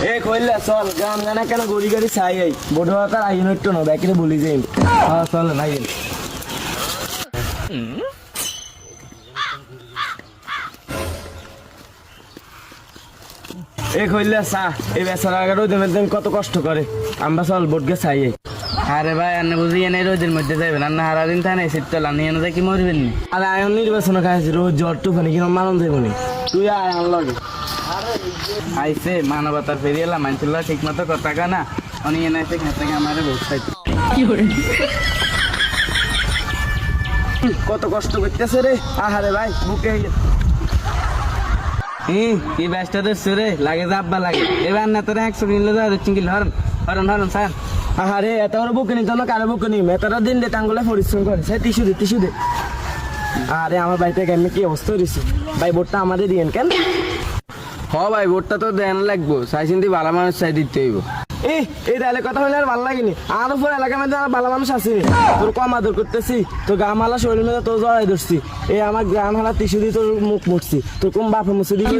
এ কইলা চল গান গানা কেন গড়ি গড়ি চাই আই বড় হাতার আইন হইতো না ব্যাকিরে বলি যাই হ্যাঁ চল নাই এ কইলা চা এই বেচারা আগে রোদের মধ্যে কত কষ্ট করে আমরা চল বোটকে চাই আই আরে ভাই আপনি বুঝি এনে রোদের মধ্যে যাবেন আর না সারাদিন থাকে না শীত তোলা নিয়ে যায় কি মরবেন নি আরে আয়ন নির্বাচন খাইছি রোজ জ্বর টুফানি কিনা মানন যাবো নি তুই আয় আনলগে আইসে মানবতার ফেরি এলাম মানছিল ঠিক মতো কথা কানা উনি এনে এসে খেতে আমার ভোট খাইতে কত কষ্ট করতেছে রে আহারে ভাই বুকে কি ব্যস্ত ধরছো রে লাগে যাব্বা লাগে এবার না তোরা 100 কিলো যা দিচ্ছি কিলো হরন হরন হরন স্যার আহারে এত বড় বুকে নিতে না কারো বুকে নি মেতারা দিন দে টাঙ্গুলে পরিশ্রম করে সে টিস্যু দে আরে আমার বাড়িতে কেমন কি অবস্থা হয়েছে ভাই ভোটটা আমাদের দিয়েন কেন হ ভাই ভোটটা তো দেন লাগবো চাই চিন্তি ভালো মানুষ চাই দিতে হইব এই তাহলে কথা হলে আর ভালো লাগেনি আর উপর এলাকার মধ্যে আর ভালো মানুষ আছে তোর কম আদর করতেছি তোর গাম হালা শরীর মধ্যে তোর জড়াই ধরছি এই আমার গ্রাম হালা টিস্যু দিয়ে তোর মুখ মুছছি তোর কোন বাপে মুছে দিবি